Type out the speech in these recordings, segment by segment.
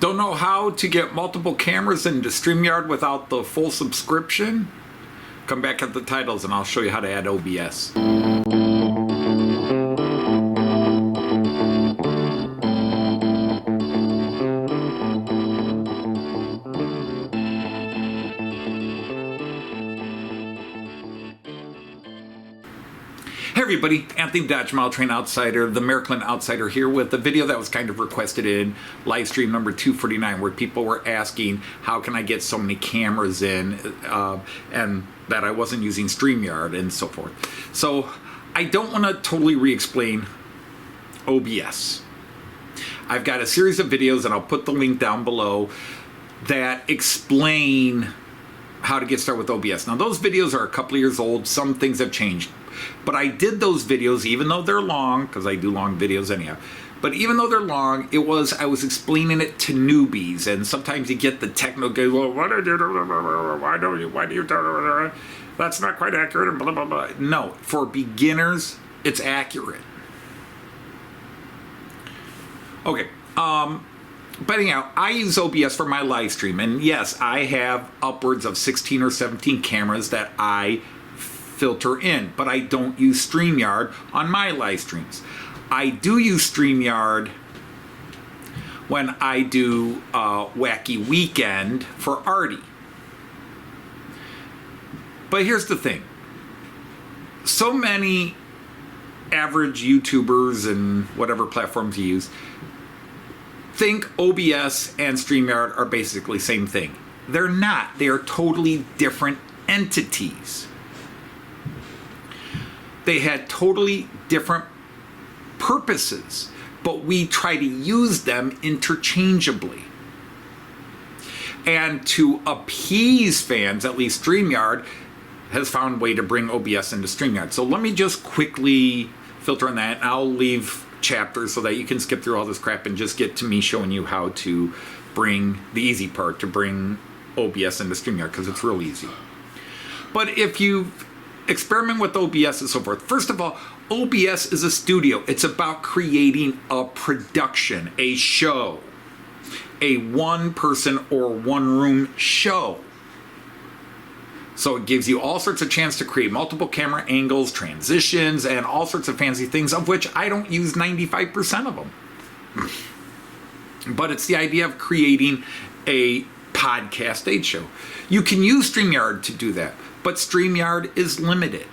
Don't know how to get multiple cameras into StreamYard without the full subscription? Come back at the titles and I'll show you how to add OBS. Hey everybody, Anthony Dodge Mile Train Outsider, the Maryland Outsider here with a video that was kind of requested in live stream number 249 where people were asking how can I get so many cameras in and that I wasn't using StreamYard and so forth. So I don't want to totally re-explain OBS. I've got a series of videos and I'll put the link down below that explain how to get started with OBS. Now those videos are a couple of years old, some things have changed. But I did those videos, even though they're long, because I do long videos anyhow. But even though they're long, I was explaining it to newbies, and sometimes you get the technical, well, what do you do? Why do you? That's not quite accurate, and blah blah blah. No, for beginners, it's accurate. Okay. But anyhow, I use OBS for my live stream, and yes, I have upwards of 16 or 17 cameras that I filter in, but I don't use StreamYard on my live streams. I do use StreamYard when I do Wacky Weekend for Arty. But here's the thing. So many average YouTubers and whatever platforms you use think OBS and StreamYard are basically the same thing. They're not. They are totally different entities. They had totally different purposes, but we try to use them interchangeably. And to appease fans, at least StreamYard has found a way to bring OBS into StreamYard. So let me just quickly filter on that. I'll leave chapters so that you can skip through all this crap and just get to me showing you how to bring the easy part, to bring OBS into StreamYard, because it's real easy. But if you experiment with OBS and so forth. First of all, OBS is a studio. It's about creating a production, a show, a one-person or one-room show. So it gives you all sorts of chance to create multiple camera angles, transitions, and all sorts of fancy things, of which I don't use 95% of them. But it's the idea of creating a podcast stage show. You can use StreamYard to do that. But StreamYard is limited.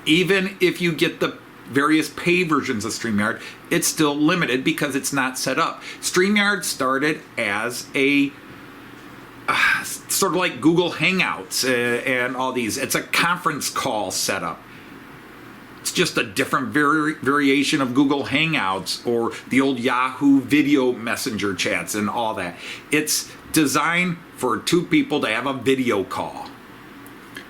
Even if you get the various paid versions of StreamYard, it's still limited because it's not set up. StreamYard started as a sort of like Google Hangouts and all these. It's a conference call setup. It's just a different variation of Google Hangouts or the old Yahoo video messenger chats and all that. It's designed for two people to have a video call.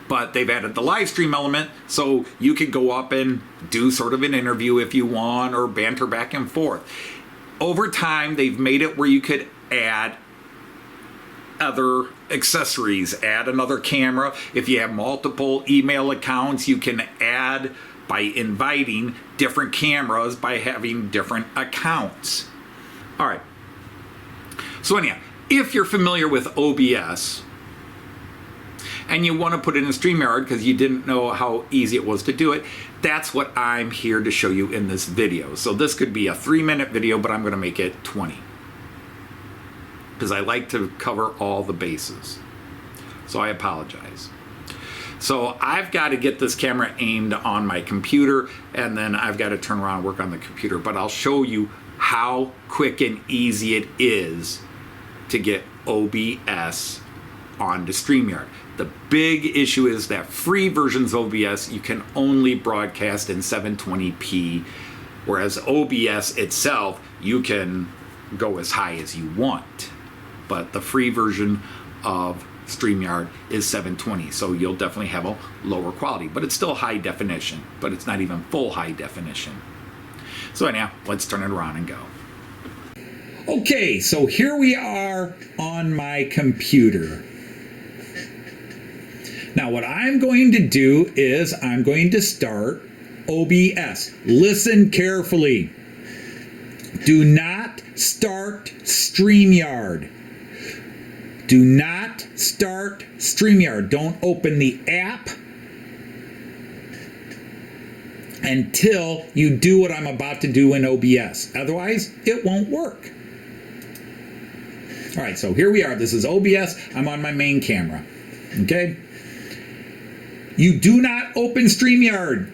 But they've added the live stream element so you could go up and do sort of an interview if you want or banter back and forth. Over time, they've made it where you could add other accessories, add another camera. If you have multiple email accounts, you can add by inviting different cameras by having different accounts. All right. So anyhow, if you're familiar with OBS and you want to put it in StreamYard because you didn't know how easy it was to do it, that's what I'm here to show you in this video. So this could be a 3-minute video, but I'm going to make it 20 because I like to cover all the bases. So I apologize. So I've got to get this camera aimed on my computer and then I've got to turn around and work on the computer, but I'll show you how quick and easy it is to get OBS onto StreamYard. The big issue is that free versions of OBS you can only broadcast in 720p, whereas OBS itself you can go as high as you want. But the free version of StreamYard is 720, so you'll definitely have a lower quality, but it's still high definition, but it's not even full high definition. So anyhow, let's turn it around and go. Okay, so here we are on my computer. Now what I'm going to do is I'm going to start OBS. Listen carefully. Do not not start StreamYard. Do not start StreamYard. Don't open the app until you do what I'm about to do in OBS. Otherwise, it won't work. All right, so here we are. This is OBS. I'm on my main camera. Okay? You do not open StreamYard.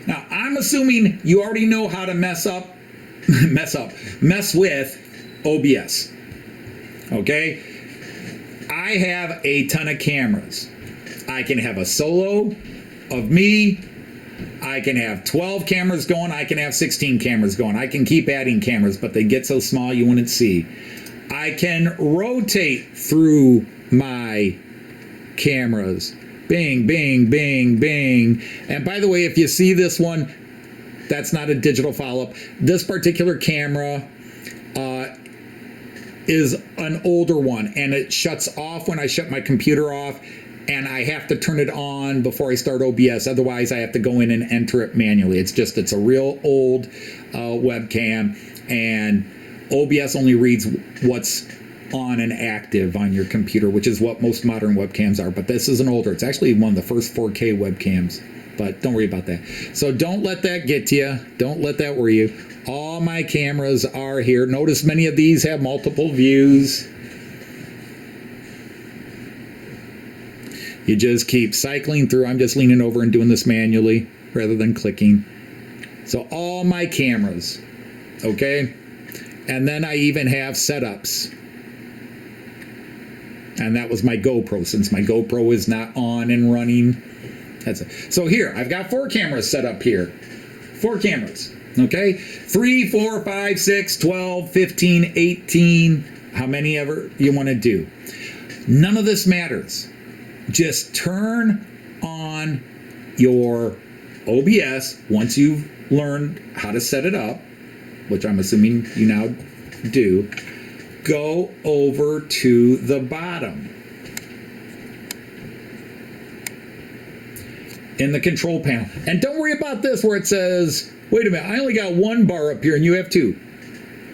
Now, I'm assuming you already know how to mess with OBS. Okay? I have a ton of cameras. I can have a solo of me. I can have 12 cameras going. I can have 16 cameras going. I can keep adding cameras, but they get so small you wouldn't see. I can rotate through my cameras. Bing, bing, bing, bing. And by the way, if you see this one, that's not a digital follow-up. This particular camera is an older one, and it shuts off when I shut my computer off, and I have to turn it on before I start OBS. Otherwise, I have to go in and enter it manually. It's a real old webcam, and OBS only reads what's on and active on your computer, which is what most modern webcams are. But this is an older. It's actually one of the first 4K webcams. But don't worry about that. So don't let that get to you. Don't let that worry you. All my cameras are here. Notice many of these have multiple views. You just keep cycling through. I'm just leaning over and doing this manually rather than clicking. So all my cameras, okay? And then I even have setups. And that was my GoPro, since my GoPro is not on and running. That's it. So here, I've got 4 cameras set up here. 4 cameras, okay? 3, 4, 5, 6, 12, 15, 18, how many ever you want to do. None of this matters. Just turn on your OBS once you've learned how to set it up, which I'm assuming you now do. Go over to the bottom in the control panel. And don't worry about this where it says, wait a minute, I only got 1 bar up here and you have 2.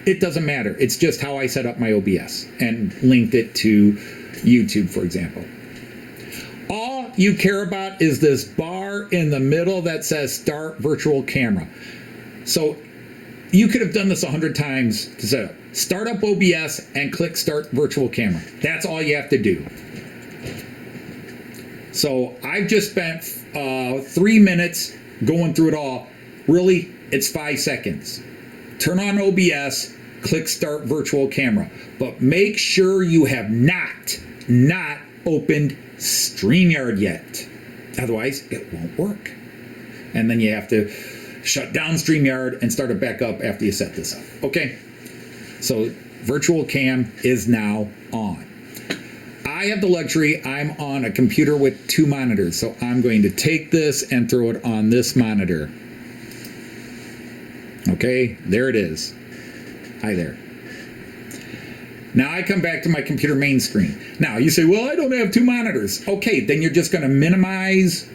It doesn't matter. It's just how I set up my OBS and linked it to YouTube, for example. All you care about is this bar in the middle that says Start Virtual Camera. So you could have done this 100 times to set up. Start up OBS and click Start Virtual Camera. That's all you have to do. So I've just spent 3 minutes going through it all. Really, it's 5 seconds. Turn on OBS, click Start Virtual Camera. But make sure you have not opened StreamYard yet. Otherwise, it won't work. And then you have to shut down StreamYard and start it back up after you set this up. Okay? So Virtual Cam is now on. I have the luxury, I'm on a computer with 2 monitors, so I'm going to take this and throw it on this monitor. Okay, there it is. Hi there. Now I come back to my computer main screen. Now you say, well, I don't have 2 monitors. Okay, then you're just going to minimize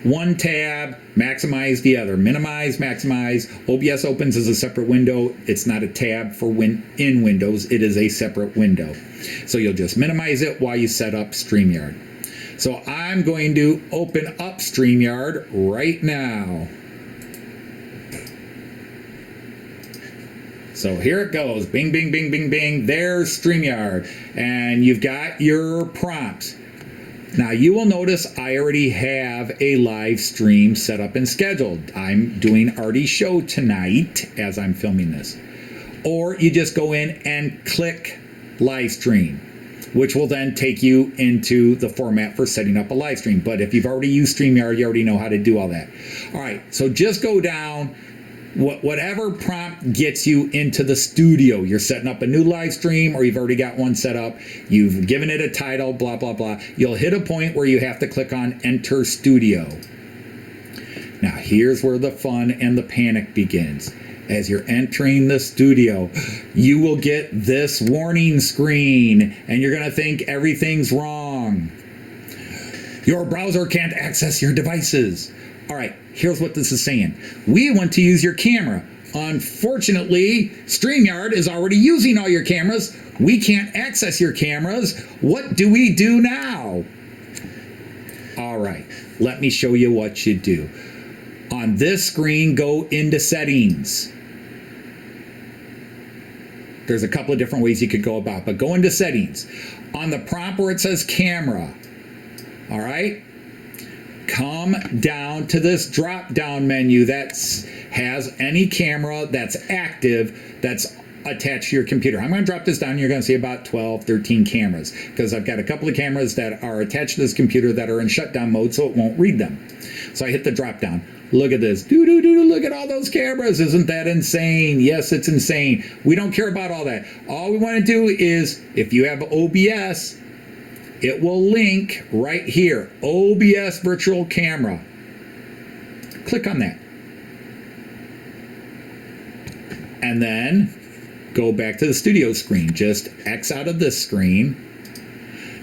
one tab, maximize the other. Minimize, maximize. OBS opens as a separate window. It's not a tab for in Windows. It is a separate window. So you'll just minimize it while you set up StreamYard. So I'm going to open up StreamYard right now. So here it goes. Bing, bing, bing, bing, bing. There's StreamYard. And you've got your prompts. Now you will notice I already have a live stream set up and scheduled. I'm doing Arty's show tonight as I'm filming this. Or you just go in and click live stream, which will then take you into the format for setting up a live stream. But if you've already used StreamYard, you already know how to do all that. All right, so just go down. Whatever prompt gets you into the studio. You're setting up a new live stream or you've already got one set up. You've given it a title, blah, blah, blah. You'll hit a point where you have to click on Enter Studio. Now, here's where the fun and the panic begins. As you're entering the studio, you will get this warning screen and you're going to think everything's wrong. Your browser can't access your devices. All right, here's what this is saying. We want to use your camera. Unfortunately, StreamYard is already using all your cameras. We can't access your cameras. What do we do now? All right, let me show you what you do. On this screen, go into settings. There's a couple of different ways you could go about, but go into settings. On the prompt where it says camera, all right? Come down to this drop-down menu that has any camera that's active that's attached to your computer. I'm going to drop this down. You're going to see about 12, 13 cameras because I've got a couple of cameras that are attached to this computer that are in shutdown mode, so it won't read them. So I hit the drop-down. Look at this. Look at all those cameras. Isn't that insane? Yes, it's insane. We don't care about all that. All we want to do is, if you have OBS, it will link right here, OBS Virtual Camera. Click on that. And then go back to the studio screen. Just X out of this screen.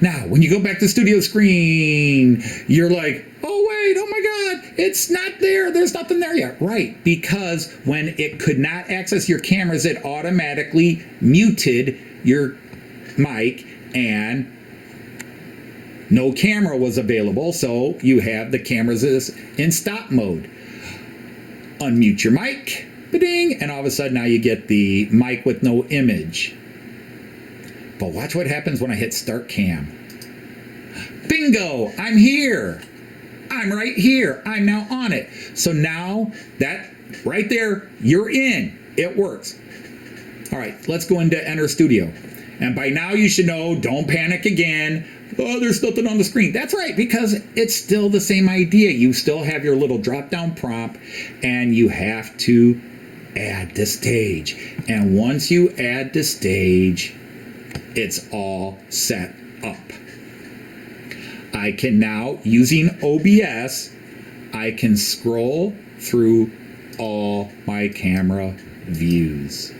Now, when you go back to the studio screen, you're like, oh wait, oh my God, it's not there. There's nothing there yet. Right, because when it could not access your cameras, it automatically muted your mic and no camera was available, so you have the cameras in stop mode. Unmute your mic, ba-ding, and all of a sudden now you get the mic with no image. But watch what happens when I hit start cam. Bingo, I'm here. I'm right here. I'm now on it. So now that right there, you're in. It works. All right, let's go into Enter Studio. And by now you should know, don't panic again. Oh, there's nothing on the screen. That's right, because it's still the same idea. You still have your little drop-down prompt, and you have to add the stage. And once you add the stage, it's all set up. I can now, using OBS, I can scroll through all my camera views.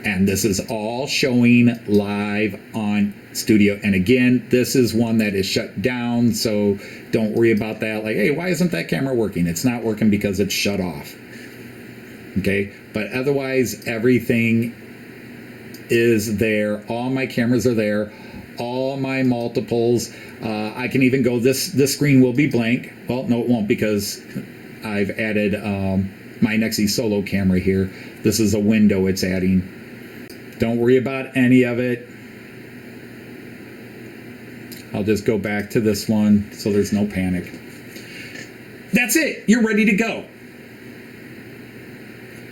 And this is all showing live on Studio. And again, this is one that is shut down, so don't worry about that. Like, hey, why isn't that camera working? It's not working because it's shut off. Okay, but otherwise, everything is there. All my cameras are there. All my multiples. I can even go, this screen will be blank. Well, no, it won't, because I've added my Nexi Solo camera here. This is a window it's adding. Don't worry about any of it. I'll just go back to this one so there's no panic. That's it. You're ready to go.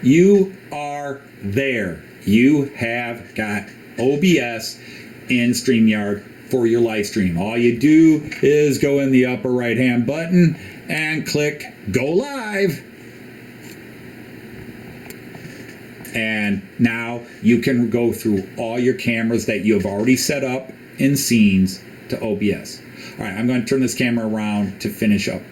You are there. You have got OBS in StreamYard for your live stream. All you do is go in the upper right hand button and click Go Live. And now you can go through all your cameras that you have already set up in scenes to OBS. All right, I'm going to turn this camera around to finish up.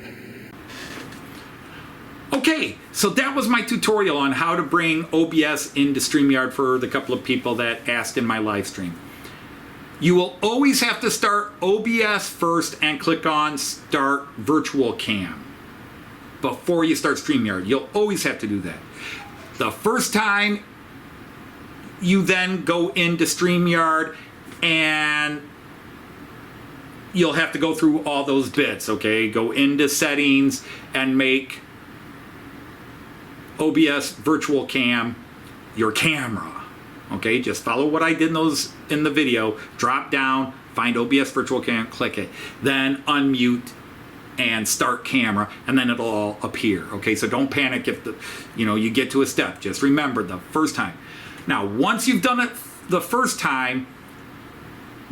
Okay, so that was my tutorial on how to bring OBS into StreamYard for the couple of people that asked in my live stream. You will always have to start OBS first and click on Start Virtual Cam before you start StreamYard. You'll always have to do that. The first time, you then go into StreamYard and you'll have to go through all those bits, okay? Go into settings and make OBS Virtual Cam your camera, okay? Just follow what I did in the video. Drop down, find OBS Virtual Cam, click it. Then unmute and start camera, and then it'll all appear, okay? So don't panic if you get to a step. Just remember the first time. Now, once you've done it the first time,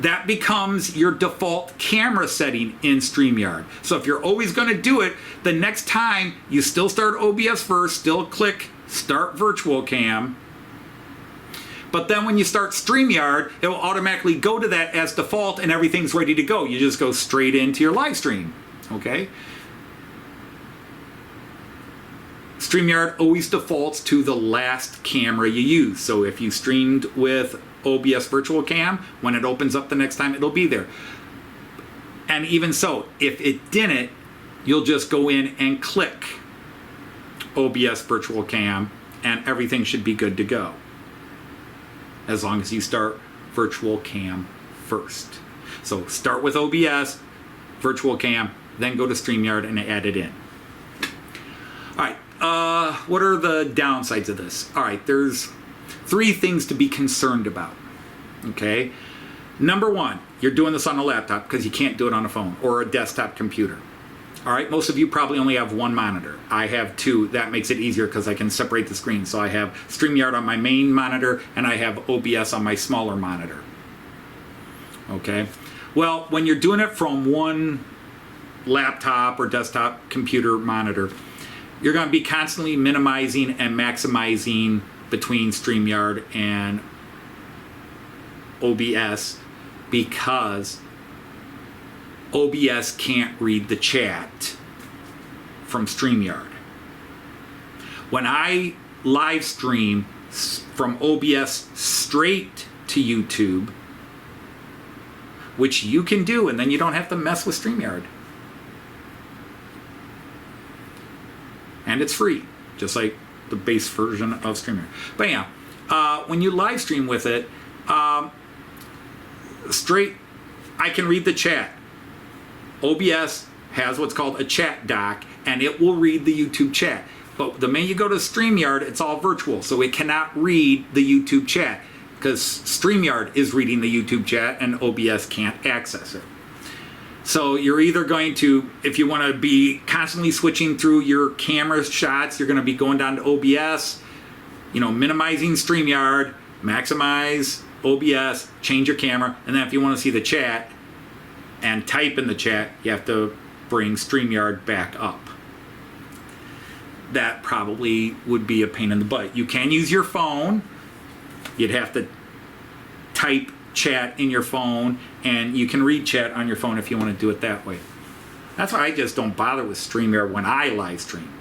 that becomes your default camera setting in StreamYard. So if you're always going to do it, the next time you still start OBS first, still click Start Virtual Cam. But then when you start StreamYard, it will automatically go to that as default and everything's ready to go. You just go straight into your live stream, okay? StreamYard always defaults to the last camera you use. So if you streamed with OBS Virtual Cam, when it opens up the next time, it'll be there. And even so, if it didn't, you'll just go in and click OBS virtual cam, and everything should be good to go. As long as you start virtual cam first. So start with OBS, virtual cam, then go to StreamYard and add it in. All right, what are the downsides of this? All right, there's 3 things to be concerned about, okay? Number 1, you're doing this on a laptop because you can't do it on a phone or a desktop computer. All right, most of you probably only have 1 monitor. I have 2. That makes it easier because I can separate the screen. So I have StreamYard on my main monitor and I have OBS on my smaller monitor. Okay, well, when you're doing it from one laptop or desktop computer monitor, you're going to be constantly minimizing and maximizing between StreamYard and OBS because OBS can't read the chat from StreamYard. When I live stream from OBS straight to YouTube, which you can do, and then you don't have to mess with StreamYard. And it's free, just like the base version of StreamYard. But yeah, when you live stream with it, straight, I can read the chat. OBS has what's called a chat dock, and it will read the YouTube chat. But the minute you go to StreamYard, it's all virtual, so it cannot read the YouTube chat because StreamYard is reading the YouTube chat and OBS can't access it. So you're either going to, if you want to be constantly switching through your camera shots, you're going to be going down to OBS, minimizing StreamYard, maximize OBS, change your camera, and then if you want to see the chat and type in the chat, you have to bring StreamYard back up. That probably would be a pain in the butt. You can use your phone. You'd have to type chat in your phone, and you can read chat on your phone if you want to do it that way. That's why I just don't bother with StreamYard when I live stream.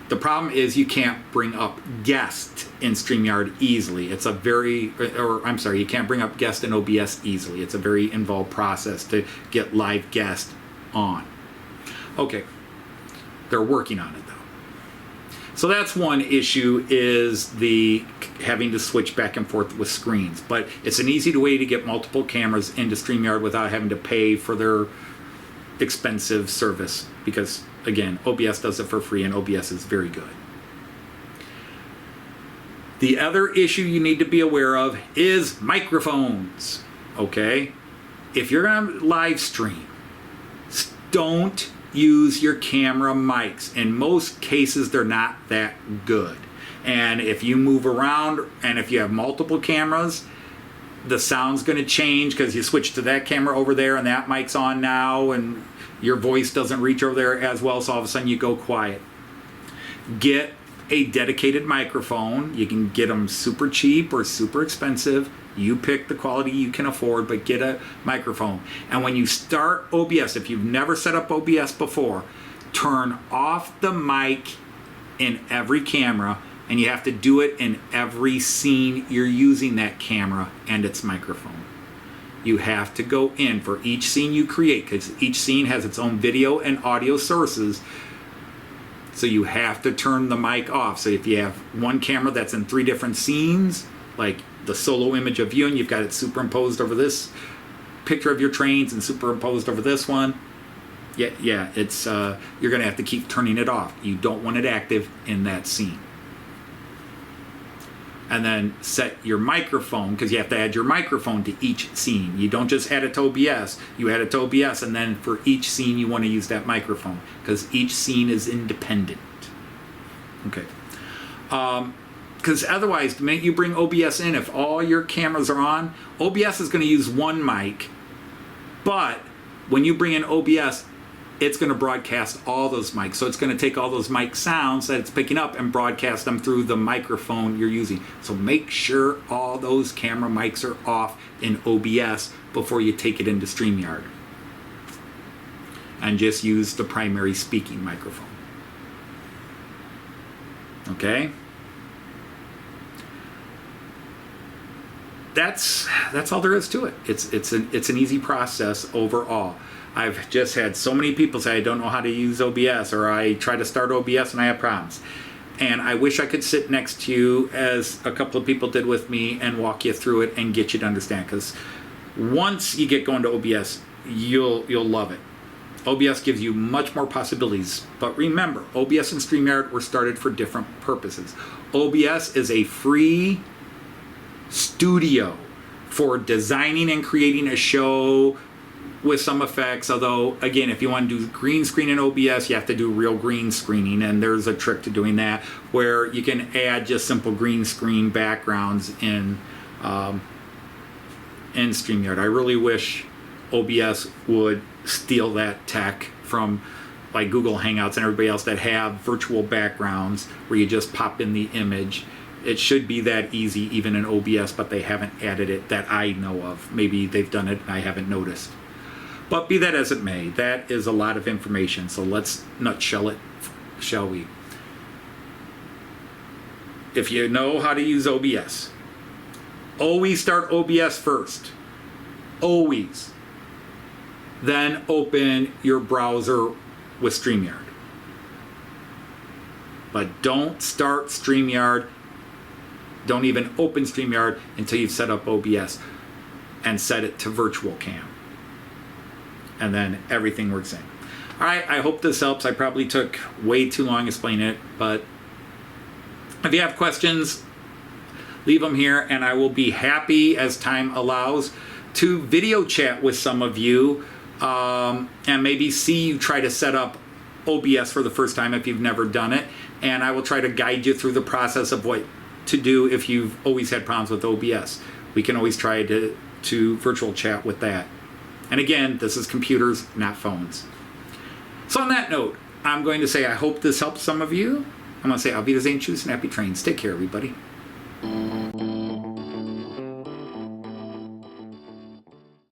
The problem is you can't bring up guests in StreamYard easily. It's a very, you can't bring up guests in OBS easily. It's a very involved process to get live guests on. Okay, they're working on it though. So that's one issue, is the having to switch back and forth with screens. But it's an easy way to get multiple cameras into StreamYard without having to pay for their expensive service, because again, OBS does it for free and OBS is very good. The other issue you need to be aware of is microphones. Okay, if you're going to live stream, don't use your camera mics. In most cases, they're not that good. And if you move around and if you have multiple cameras, the sound's going to change because you switch to that camera over there and that mic's on now and your voice doesn't reach over there as well, so all of a sudden you go quiet. Get a dedicated microphone. You can get them super cheap or super expensive. You pick the quality you can afford, but get a microphone. And when you start OBS, if you've never set up OBS before, turn off the mic in every camera, and you have to do it in every scene you're using that camera and its microphone. You have to go in for each scene you create, because each scene has its own video and audio sources. So you have to turn the mic off. So if you have one camera that's in 3 different scenes, like the solo image of you, and you've got it superimposed over this picture of your trains and superimposed over this one, yeah, it's you're going to have to keep turning it off. You don't want it active in that scene. And then set your microphone, because you have to add your microphone to each scene. You don't just add it to OBS. You add it to OBS, and then for each scene you want to use that microphone, because each scene is independent. Okay. Because otherwise, the minute you bring OBS in, if all your cameras are on, OBS is going to use one mic, but when you bring in OBS, it's going to broadcast all those mics. So it's going to take all those mic sounds that it's picking up and broadcast them through the microphone you're using. So make sure all those camera mics are off in OBS before you take it into StreamYard. And just use the primary speaking microphone. Okay? That's all there is to it. It's an easy process overall. I've just had so many people say I don't know how to use OBS, or I try to start OBS and I have problems. And I wish I could sit next to you, as a couple of people did with me, and walk you through it and get you to understand. Because once you get going to OBS, you'll love it. OBS gives you much more possibilities. But remember, OBS and StreamYard were started for different purposes. OBS is a free studio for designing and creating a show with some effects. Although, again, if you want to do green screen in OBS, you have to do real green screening, and there's a trick to doing that where you can add just simple green screen backgrounds in StreamYard. I really wish OBS would steal that tech from like Google Hangouts and everybody else that have virtual backgrounds where you just pop in the image. It should be that easy even in OBS, but they haven't added it that I know of. Maybe they've done it and I haven't noticed. But be that as it may, that is a lot of information. So let's nutshell it, shall we? If you know how to use OBS, always start OBS first. Always. Then open your browser with StreamYard. But don't start StreamYard. Don't even open StreamYard until you've set up OBS and set it to virtual cam. And then everything works in. All right, I hope this helps. I probably took way too long explaining it, but if you have questions, leave them here, and I will be happy, as time allows, to video chat with some of you, and maybe see you try to set up OBS for the first time if you've never done it, and I will try to guide you through the process of what to do if you've always had problems with OBS. We can always try to virtual chat with that. And again, this is computers, not phones. So on that note, I'm going to say I hope this helps some of you. I'm going to say Auf Wiedersehen, tschüss, and happy trains. Take care, everybody.